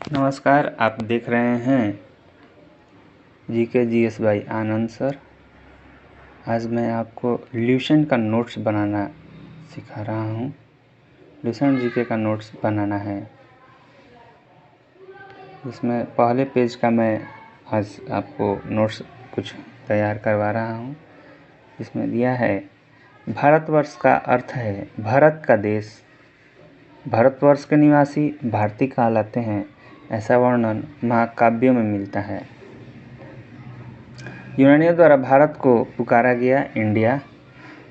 नमस्कार, आप देख रहे हैं GK GS by Anand sir. आज मैं आपको ल्यूसेंट का नोट्स बनाना सिखा रहा हूँ। ल्यूसेंट जीके का नोट्स बनाना है। इसमें पहले पेज का मैं आज आपको नोट्स कुछ तैयार करवा रहा हूँ। इसमें दिया है भारतवर्ष का अर्थ है भारत का देश। भारतवर्ष के निवासी भारतीय कहलाते हैं, ऐसा वर्णन महाकाव्यों में मिलता है। यूनानियों द्वारा भारत को पुकारा गया इंडिया।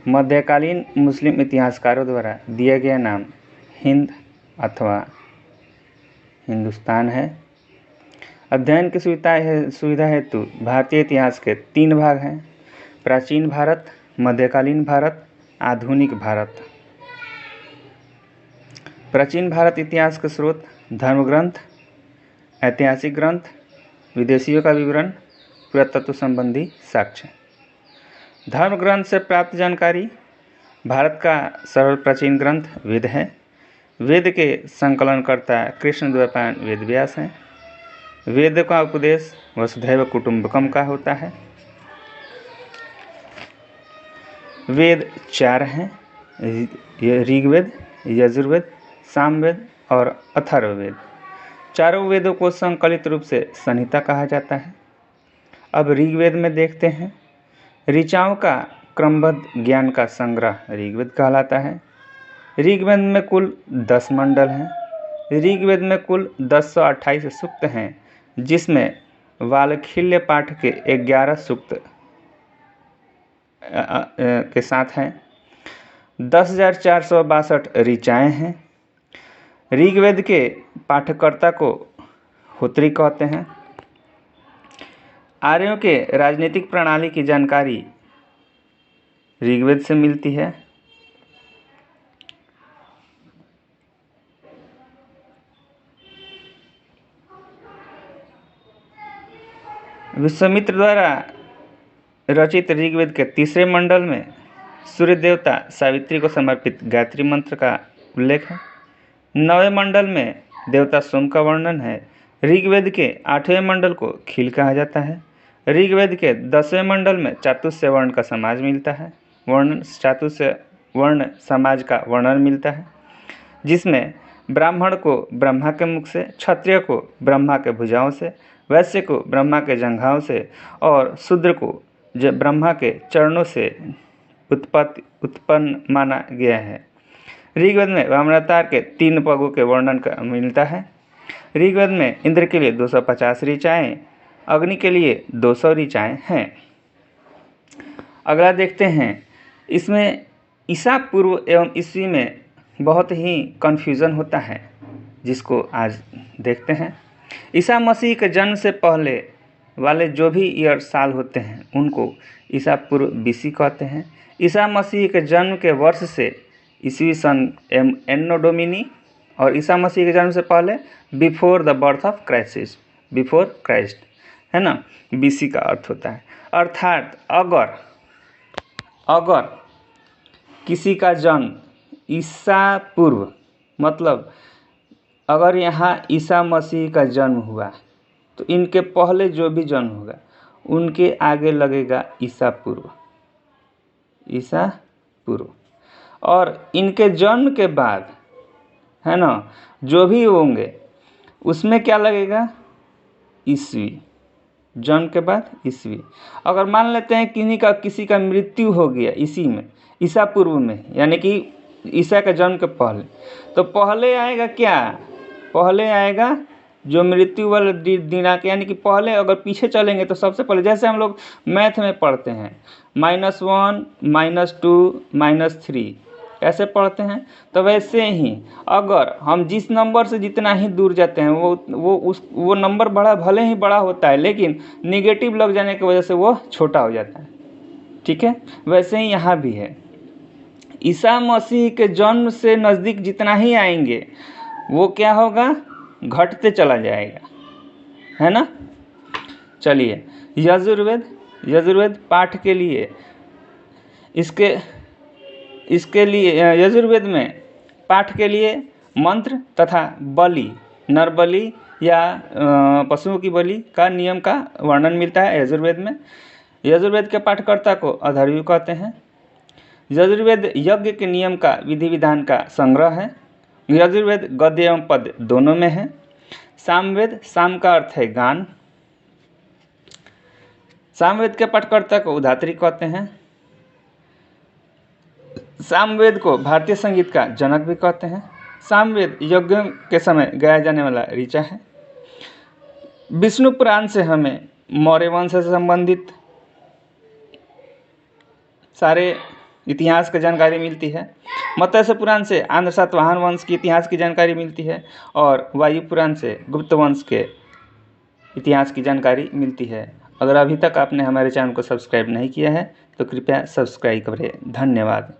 मध्यकालीन मुस्लिम इतिहासकारों द्वारा दिया गया नाम हिंद अथवा हिंदुस्तान है। अध्ययन की सुविधा हेतु भारतीय इतिहास के 3 भाग हैं: प्राचीन भारत, मध्यकालीन भारत, आधुनिक भारत। प्राचीन भारत इतिहास के स्रोत धर्म ग्रंथ, ऐतिहासिक ग्रंथ, विदेशियों का विवरण, पुरातत्व संबंधी साक्ष्य। धर्म ग्रंथ से प्राप्त जानकारी: भारत का सर्व प्राचीन ग्रंथ वेद है। वेद के संकलनकर्ता कृष्णद्वैपायन वेद व्यास हैं। वेद का उपदेश वसुधैव कुटुंबकम का होता है। वेद 4 हैं: ऋग्वेद, यजुर्वेद, सामवेद और अथर्ववेद। चारों वेदों को संकलित रूप से संहिता कहा जाता है। अब ऋग्वेद में देखते हैं। ऋचाओं का क्रमबद्ध ज्ञान का संग्रह ऋग्वेद कहलाता है। ऋग्वेद में कुल 10 मंडल हैं। ऋग्वेद में कुल 1028 सूक्त हैं, जिसमें वाल्खील्य पाठ के 11 सूक्त के साथ हैं। 10,462 ऋचाएँ हैं। ऋग्वेद के पाठकर्ता को होत्री कहते हैं। आर्यों के राजनीतिक प्रणाली की जानकारी ऋग्वेद से मिलती है। विश्वामित्र द्वारा रचित ऋग्वेद के 3रे मंडल में सूर्य देवता सावित्री को समर्पित गायत्री मंत्र का उल्लेख है। 9वें मंडल में देवता सोम का वर्णन है। ऋग्वेद के 8वें मंडल को खील कहा जाता है। ऋग्वेद के 10वें मंडल में चातुर्स्य वर्ण का समाज मिलता है। चातुर्स्य वर्ण समाज का वर्णन मिलता है, जिसमें ब्राह्मण को ब्रह्मा के मुख से, क्षत्रिय को ब्रह्मा के भुजाओं से, वैश्य को ब्रह्मा के जंघाओं से और शूद्र को ब्रह्मा के चरणों से उत्पन्न माना गया है। ऋग्वेद में वामनावतार के 3 पगों के वर्णन का मिलता है। ऋग्वेद में इंद्र के लिए 250 ऋचाएँ, अग्नि के लिए 200 ऋचाएँ हैं। अगला देखते हैं। इसमें ईसा पूर्व एवं ईस्वी में बहुत ही कन्फ्यूज़न होता है, जिसको आज देखते हैं। ईसा मसीह के जन्म से पहले वाले जो भी ईयर साल होते हैं, उनको ईसा पूर्व BC कहते हैं। ईसा मसीह के जन्म के वर्ष से ईस्वी सन एन्नो डोमिनी और ईसा मसीह के जन्म से पहले before the birth of crisis, before Christ, है ना, BC का अर्थ होता है। अर्थात अगर किसी का जन्म ईसा पूर्व, मतलब अगर यहाँ ईसा मसीह का जन्म हुआ तो इनके पहले जो भी जन्म होगा उनके आगे लगेगा ईसा पूर्व, ईसा पूर्व। और इनके जन्म के बाद, है ना, जो भी होंगे उसमें क्या लगेगा, ईस्वी। जन्म के बाद ईस्वी। अगर मान लेते हैं किसी का मृत्यु हो गया इसी में, ईसा पूर्व में, यानी कि ईसा के जन्म के पहले, तो पहले आएगा क्या, पहले आएगा जो मृत्यु वाला दिनांक, यानी कि पहले अगर पीछे चलेंगे तो सबसे पहले, जैसे हम लोग मैथ में पढ़ते हैं -1, -2, -3 ऐसे पढ़ते हैं, तो वैसे ही अगर हम जिस नंबर से जितना ही दूर जाते हैं वो नंबर भले ही बड़ा होता है, लेकिन निगेटिव लग जाने की वजह से वो छोटा हो जाता है। ठीक है, वैसे ही यहाँ भी है। ईसा मसीह के जन्म से नज़दीक जितना ही आएंगे वो क्या होगा, घटते चला जाएगा, है ना। चलिए, यजुर्वेद पाठ के लिए, इसके लिए यजुर्वेद में पाठ के लिए मंत्र तथा बलि, नरबलि, या पशुओं की बलि का नियम का वर्णन मिलता है यजुर्वेद में। यजुर्वेद के पाठकर्ता को अथर्वण कहते हैं। यजुर्वेद यज्ञ के नियम का विधि विधान का संग्रह है। यजुर्वेद गद्य एवं पद्य दोनों में है। सामवेद, साम का अर्थ है गान। सामवेद के पाठकर्ता को उधात्री कहते हैं। सामवेद को भारतीय संगीत का जनक भी कहते हैं। सामवेद यज्ञों के समय गाया जाने वाला ऋचा है। विष्णु पुराण से हमें मौर्य वंश से संबंधित सारे इतिहास की जानकारी मिलती है। मत्स्य पुराण से आंध्र सातवाहन वंश की इतिहास की जानकारी मिलती है और वायु पुराण से गुप्त वंश के इतिहास की जानकारी मिलती है। अगर अभी तक आपने हमारे चैनल को सब्सक्राइब नहीं किया है तो कृपया सब्सक्राइब करें। धन्यवाद।